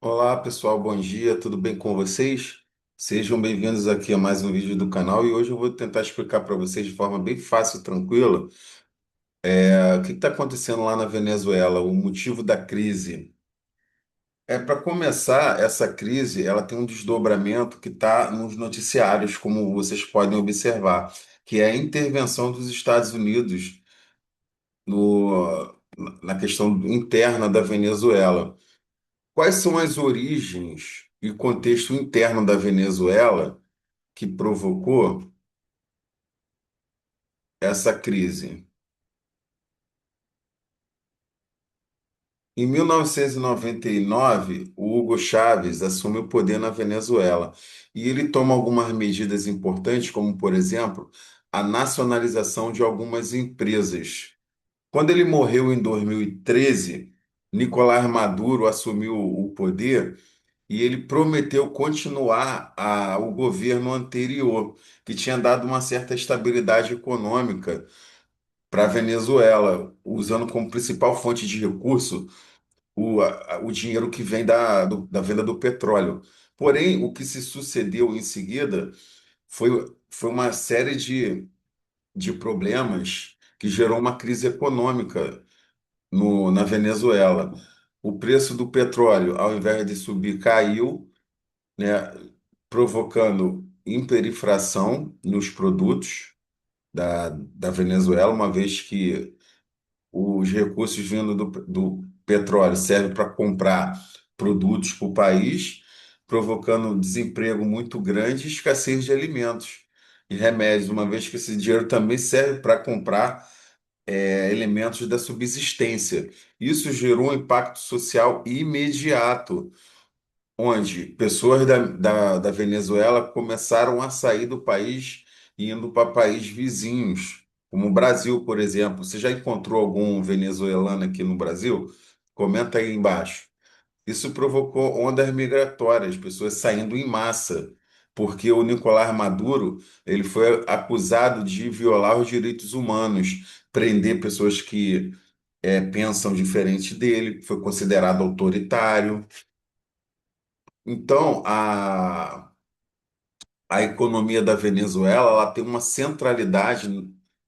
Olá pessoal, bom dia, tudo bem com vocês? Sejam bem-vindos aqui a mais um vídeo do canal e hoje eu vou tentar explicar para vocês de forma bem fácil e tranquila o que está acontecendo lá na Venezuela, o motivo da crise. Para começar, essa crise ela tem um desdobramento que está nos noticiários, como vocês podem observar, que é a intervenção dos Estados Unidos na questão interna da Venezuela. Quais são as origens e contexto interno da Venezuela que provocou essa crise? Em 1999, o Hugo Chávez assume o poder na Venezuela e ele toma algumas medidas importantes, como, por exemplo, a nacionalização de algumas empresas. Quando ele morreu em 2013, Nicolás Maduro assumiu o poder e ele prometeu continuar o governo anterior, que tinha dado uma certa estabilidade econômica para a Venezuela, usando como principal fonte de recurso o dinheiro que vem da venda do petróleo. Porém, o que se sucedeu em seguida foi uma série de problemas que gerou uma crise econômica na Venezuela. O preço do petróleo, ao invés de subir, caiu, né, provocando hiperinflação nos produtos da Venezuela, uma vez que os recursos vindo do petróleo servem para comprar produtos para o país, provocando um desemprego muito grande e escassez de alimentos e remédios, uma vez que esse dinheiro também serve para comprar elementos da subsistência. Isso gerou um impacto social imediato, onde pessoas da Venezuela começaram a sair do país e indo para países vizinhos, como o Brasil, por exemplo. Você já encontrou algum venezuelano aqui no Brasil? Comenta aí embaixo. Isso provocou ondas migratórias, pessoas saindo em massa, porque o Nicolás Maduro ele foi acusado de violar os direitos humanos, prender pessoas que pensam diferente dele, foi considerado autoritário. Então, a economia da Venezuela ela tem uma centralidade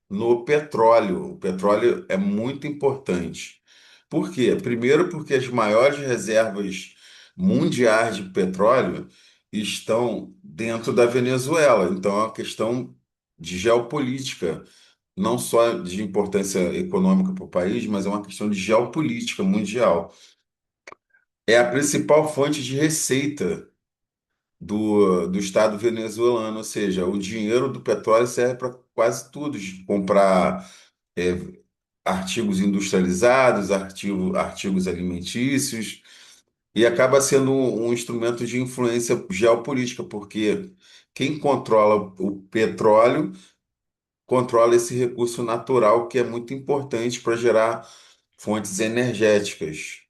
no petróleo. O petróleo é muito importante. Por quê? Primeiro, porque as maiores reservas mundiais de petróleo estão dentro da Venezuela. Então, é uma questão de geopolítica, não só de importância econômica para o país, mas é uma questão de geopolítica mundial. É a principal fonte de receita do Estado venezuelano, ou seja, o dinheiro do petróleo serve para quase tudo, de comprar é, artigos industrializados, artigos alimentícios, e acaba sendo um instrumento de influência geopolítica, porque quem controla o petróleo controla esse recurso natural que é muito importante para gerar fontes energéticas,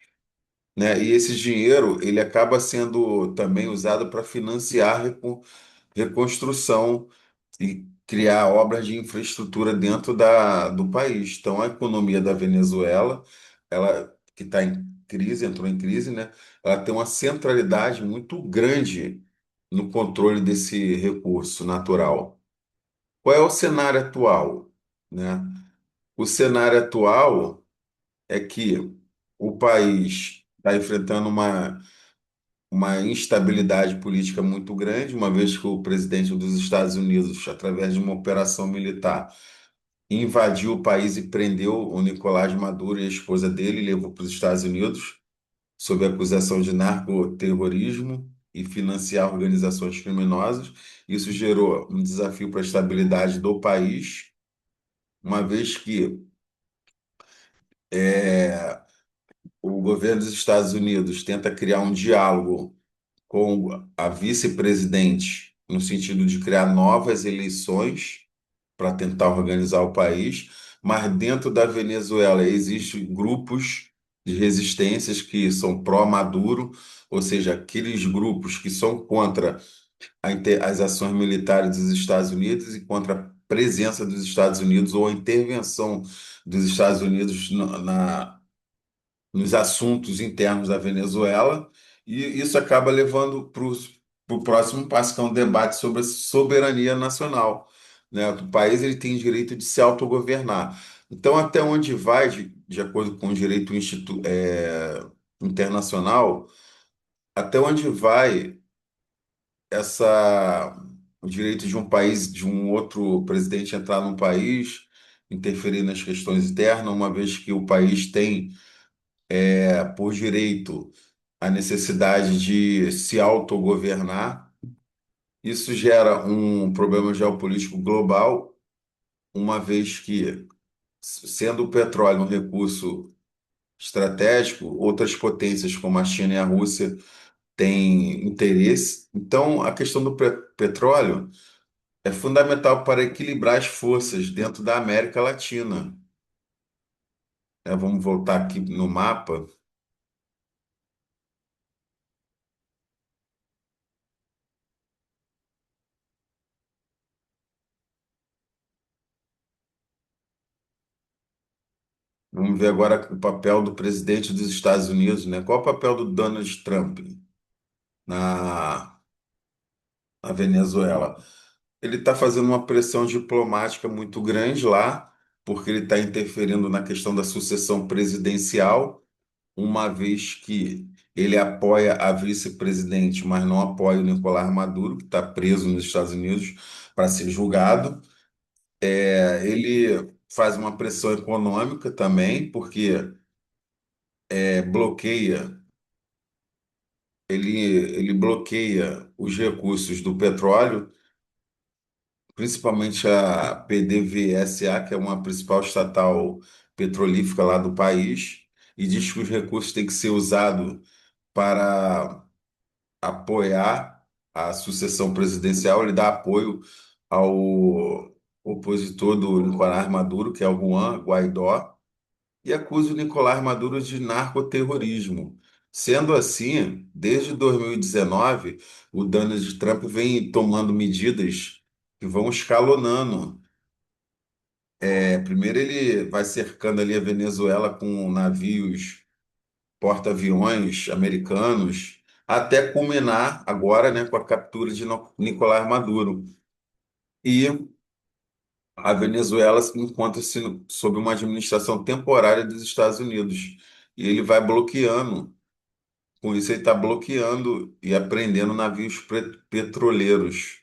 né? E esse dinheiro ele acaba sendo também usado para financiar reconstrução e criar obras de infraestrutura dentro do país. Então, a economia da Venezuela, ela que está em crise, entrou em crise, né? Ela tem uma centralidade muito grande no controle desse recurso natural. Qual é o cenário atual, né? O cenário atual é que o país está enfrentando uma instabilidade política muito grande, uma vez que o presidente dos Estados Unidos, através de uma operação militar, invadiu o país e prendeu o Nicolás Maduro e a esposa dele, e levou para os Estados Unidos sob acusação de narcoterrorismo e financiar organizações criminosas. Isso gerou um desafio para a estabilidade do país, uma vez que o governo dos Estados Unidos tenta criar um diálogo com a vice-presidente, no sentido de criar novas eleições para tentar organizar o país, mas dentro da Venezuela existem grupos de resistências que são pró-Maduro, ou seja, aqueles grupos que são contra as ações militares dos Estados Unidos e contra a presença dos Estados Unidos ou a intervenção dos Estados Unidos nos assuntos internos da Venezuela, E isso acaba levando para o próximo passo, que é um debate sobre a soberania nacional, né? O país ele tem direito de se autogovernar. Então, até onde vai, de acordo com o direito internacional, até onde vai o direito de um país, de um outro presidente entrar num país, interferir nas questões internas, uma vez que o país tem, por direito, a necessidade de se autogovernar. Isso gera um problema geopolítico global, uma vez que, sendo o petróleo um recurso estratégico, outras potências como a China e a Rússia têm interesse. Então, a questão do petróleo é fundamental para equilibrar as forças dentro da América Latina. Vamos voltar aqui no mapa. Vamos ver agora o papel do presidente dos Estados Unidos, né? Qual é o papel do Donald Trump na, na Venezuela? Ele está fazendo uma pressão diplomática muito grande lá, porque ele está interferindo na questão da sucessão presidencial, uma vez que ele apoia a vice-presidente, mas não apoia o Nicolás Maduro, que está preso nos Estados Unidos para ser julgado. Ele faz uma pressão econômica também, porque bloqueia, ele bloqueia os recursos do petróleo, principalmente a PDVSA, que é uma principal estatal petrolífera lá do país, e diz que os recursos têm que ser usados para apoiar a sucessão presidencial. Ele dá apoio ao opositor do Nicolás Maduro, que é o Juan Guaidó, e acusa o Nicolás Maduro de narcoterrorismo. Sendo assim, desde 2019, o Donald Trump vem tomando medidas que vão escalonando. Primeiro, ele vai cercando ali a Venezuela com navios porta-aviões americanos, até culminar agora, né, com a captura de Nicolás Maduro. E a Venezuela encontra-se sob uma administração temporária dos Estados Unidos. E ele vai bloqueando. Com isso, ele está bloqueando e apreendendo navios petroleiros.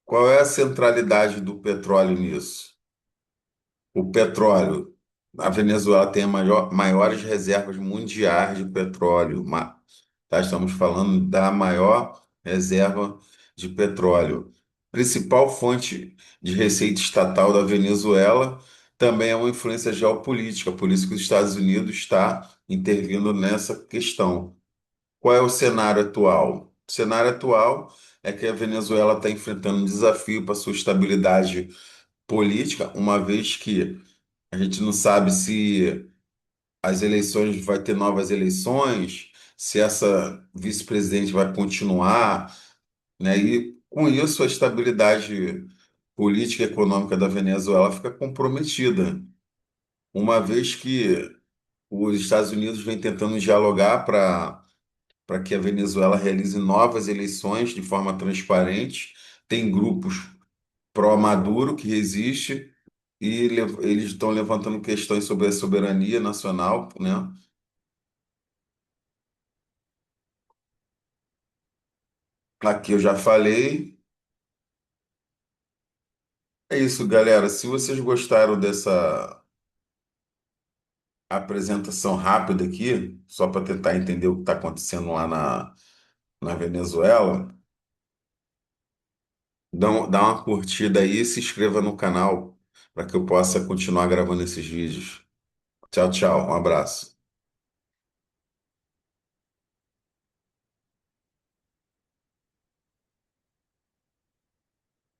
Qual é a centralidade do petróleo nisso? O petróleo. A Venezuela tem a maiores reservas mundiais de petróleo. Tá? Estamos falando da maior reserva de petróleo. Principal fonte de receita estatal da Venezuela também é uma influência geopolítica, por isso que os Estados Unidos está intervindo nessa questão. Qual é o cenário atual? O cenário atual é que a Venezuela está enfrentando um desafio para sua estabilidade política, uma vez que a gente não sabe se as eleições vai ter novas eleições, se essa vice-presidente vai continuar, né? E com isso a estabilidade política e econômica da Venezuela fica comprometida, uma vez que os Estados Unidos vem tentando dialogar para que a Venezuela realize novas eleições de forma transparente. Tem grupos pró-Maduro que resiste e eles estão levantando questões sobre a soberania nacional, né? Aqui eu já falei. É isso, galera. Se vocês gostaram dessa apresentação rápida aqui, só para tentar entender o que está acontecendo lá na Venezuela, dá uma curtida aí e se inscreva no canal para que eu possa continuar gravando esses vídeos. Tchau, tchau. Um abraço.